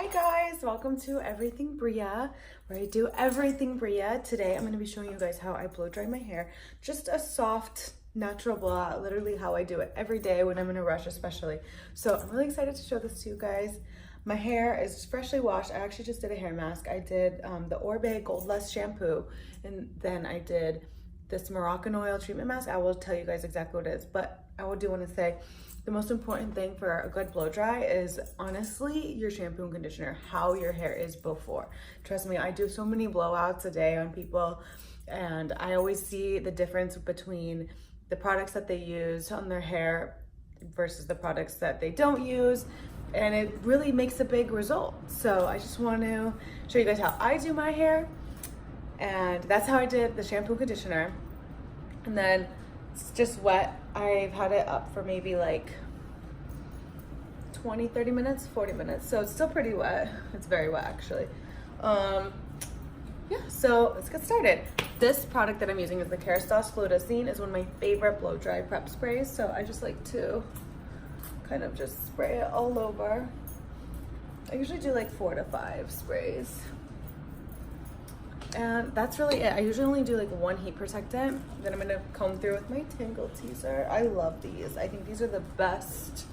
Hi guys, welcome to Everything BRIA, where I do everything BRIA. Today I'm going to be showing you guys how I blow dry my hair. Just a soft, natural blowout, literally how I do it every day when I'm in a rush especially. So I'm really excited to show this to you guys. My hair is freshly washed. I actually just did a hair mask. I did the Orbe Gold Lust shampoo, and then I did this Moroccan oil treatment mask. I will tell you guys exactly what it is, but I do want to say the most important thing for a good blow dry is honestly your shampoo and conditioner, how your hair is before. Trust me, I do so many blowouts a day on people, and I always see the difference between the products that they use on their hair versus the products that they don't use, and it really makes a big result. So I just want to show you guys how I do my hair, and that's how I did the shampoo and conditioner. And then it's just wet. I've had it up for maybe like 20, 30 minutes, 40 minutes. So it's still pretty wet. It's very wet actually. Yeah, so let's get started. This product that I'm using is the Kerastase Fluorescein. It's one of my favorite blow dry prep sprays. So I just like to kind of just spray it all over. I usually do like 4 to 5 sprays. And that's really it. I usually only do like one heat protectant. Then I'm gonna comb through with my Tangle Teaser. I love these. I think these are the best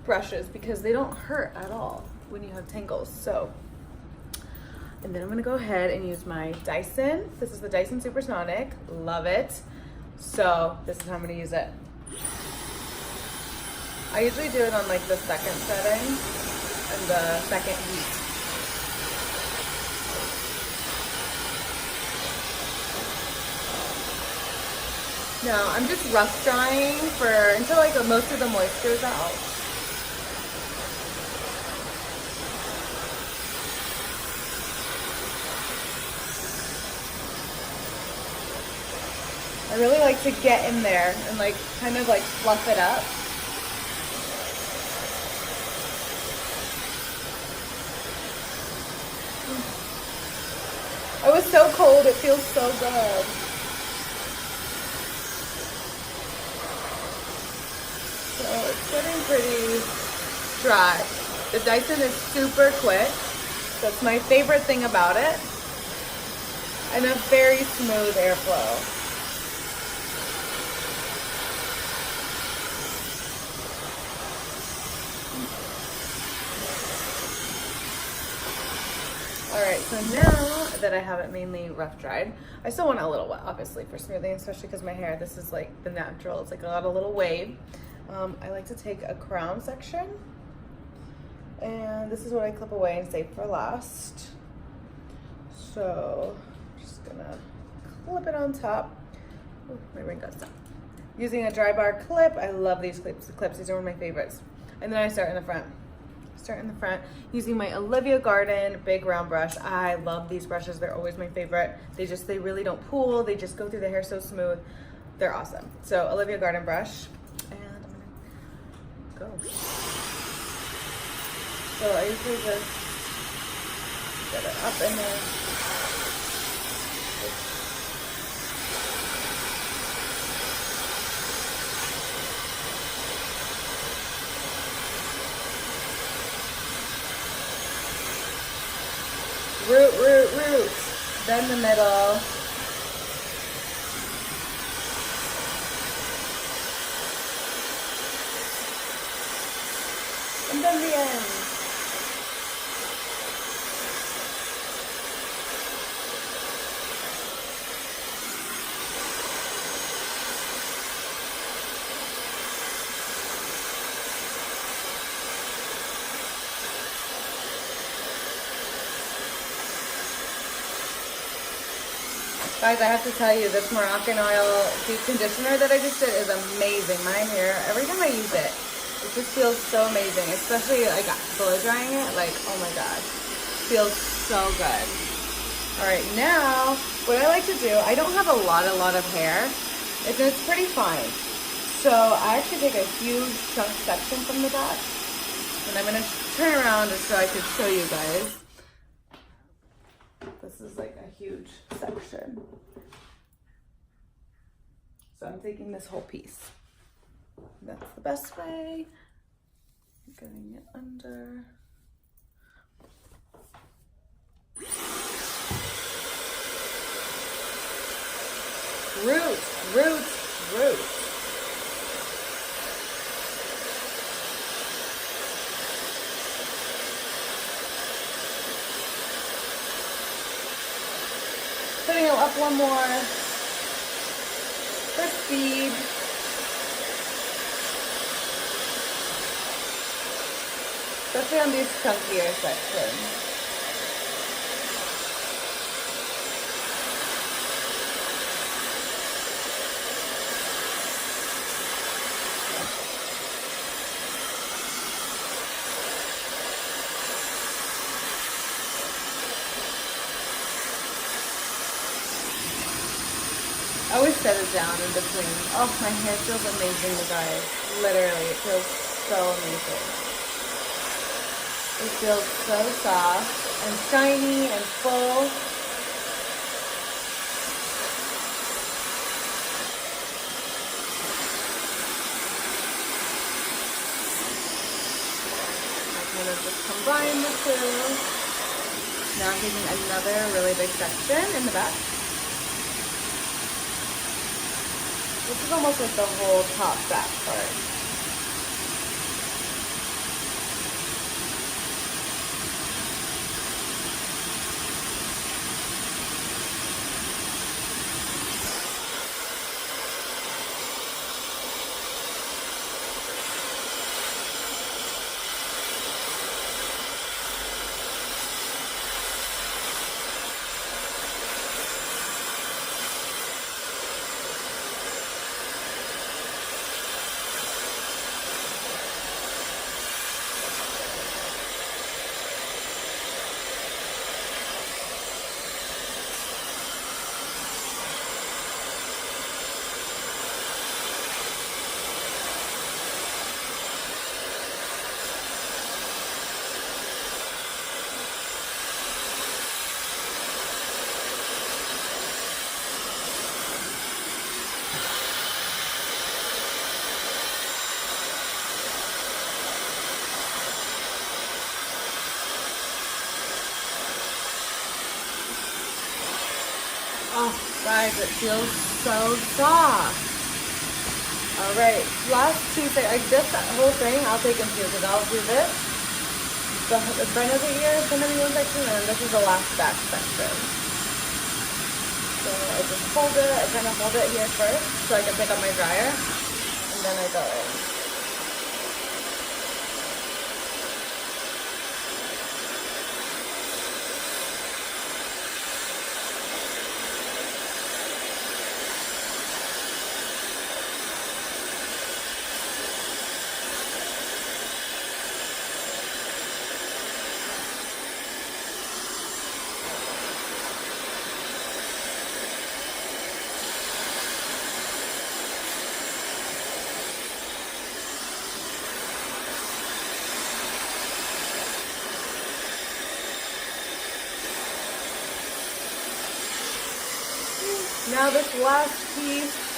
brushes because they don't hurt at all when you have tangles. So, and then I'm gonna go ahead and use my Dyson. This is the Dyson Supersonic. Love it. So this is how I'm gonna use it. I usually do it on like the second setting and the second heat. No, I'm just rough drying until like most of the moisture is out. I really like to get in there and like kind of like fluff it up. It was so cold, it feels so good. So it's getting pretty dry. The Dyson is super quick. That's my favorite thing about it. And a very smooth airflow. All right, so now that I have it mainly rough dried, I still want it a little wet, obviously, for smoothing, especially because my hair, this is like the natural, it's like a little wave. I like to take a crown section, and this is what I clip away and save for last. So, just gonna clip it on top. Ooh, my ring got stuck. Using a dry bar clip, I love these clips. These are one of my favorites. And then I start in the front. Using my Olivia Garden big round brush. I love these brushes. They're always my favorite. They really don't pool. They just go through the hair so smooth. They're awesome. So Olivia Garden brush. Go. So I usually just get it up in there. Root. Then the middle. And then the end. Guys, I have to tell you, this Moroccan oil deep conditioner that I just did is amazing. My hair, every time I use it, it just feels so amazing, especially like blow drying it, like, oh my gosh, feels so good. All right, now, what I like to do, I don't have a lot of hair. It's pretty fine. So I actually take a huge chunk section from the back, and I'm gonna turn around so I could show you guys. This is like a huge section. So I'm taking this whole piece. That's the best way. Getting it under. Roots. Putting it up one more for speed. Especially on these chunkier sections. I always set it down in between. Oh, my hair feels amazing, you guys. Literally, it feels so amazing. It feels so soft and shiny and full. I kind of just combine the two. Now I'm taking another really big section in the back. This is almost like the whole top back part. Oh, guys, it feels so soft. All right, last two things. This whole thing I'll take in two because I'll do this. The front of the ear is going to be one section, and then this is the last back section. So I just hold it. I kind of hold it here first so I can pick up my dryer, and then I go in. Now this last piece,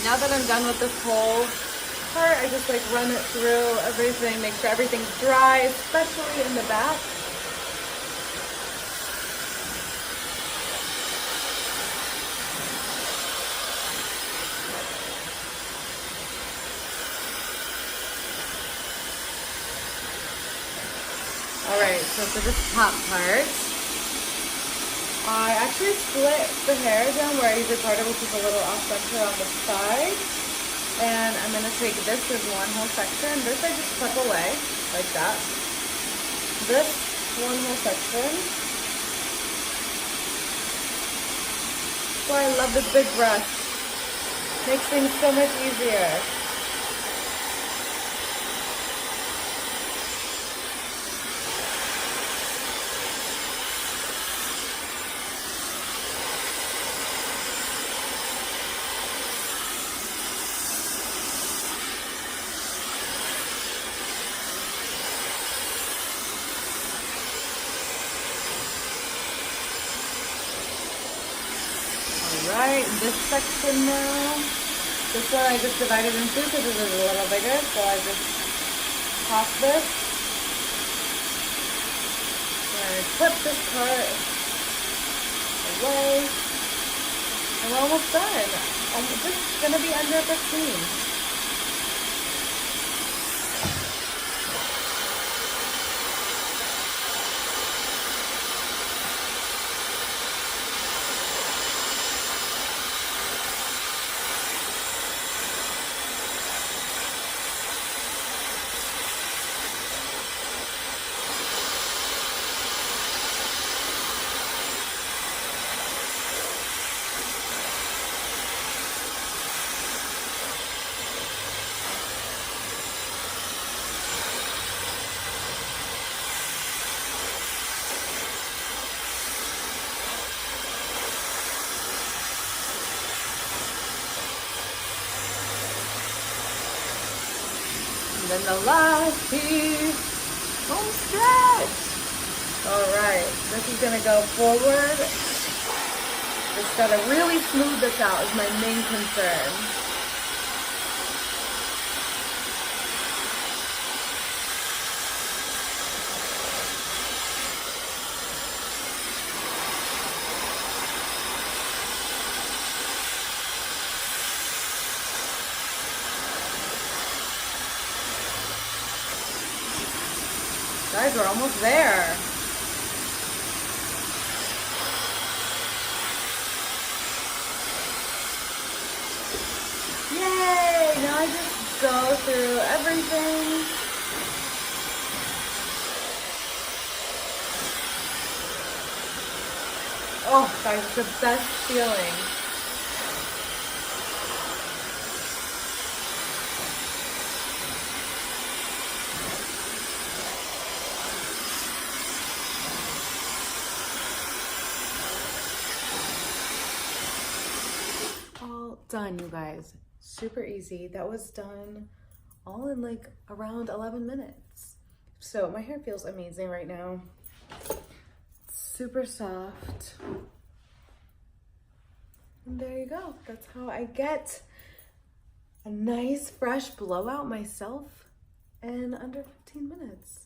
now that I'm done with this whole part, I just like run it through everything, make sure everything's dry, especially in the back. All right, so for this top part, I actually split the hair down where I usually part it, which is a little off center on the side. And I'm going to take this as one whole section. This I just tuck away, like that. This one whole section. So I love this big brush. Makes things so much easier. Alright, this section now. This one I just divided in two because it is a little bigger, so I just pop this. And I clip this part away. And we're almost done. This is going to be under 15. And then the last piece, home stretch. All right, this is gonna go forward. Just gotta really smooth this out is my main concern. Guys, we're almost there. Yay! Now I just go through everything. Oh, guys, it's the best feeling. Done, you guys. Super easy. That was done all in like around 11 minutes. So my hair feels amazing right now. Super soft. And there you go. That's how I get a nice fresh blowout myself in under 15 minutes.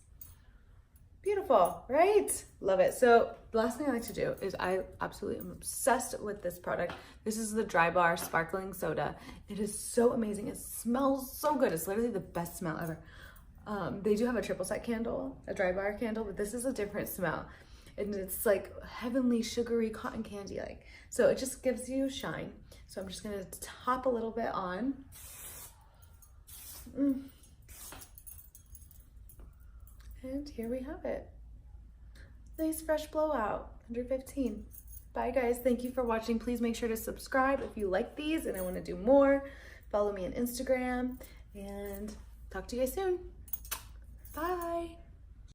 Beautiful, right? Love it. So the last thing I like to do is I absolutely am obsessed with this product. This is the Dry Bar Sparkling Soda. It is so amazing. It smells so good. It's literally the best smell ever. They do have a triple set candle, a Dry Bar candle, but this is a different smell. And it's like heavenly, sugary cotton candy like. So it just gives you shine. So I'm just gonna top a little bit on. And here we have it. Nice fresh blowout, under 15. Bye guys, thank you for watching. Please make sure to subscribe if you like these and I wanna do more. Follow me on Instagram and talk to you guys soon. Bye.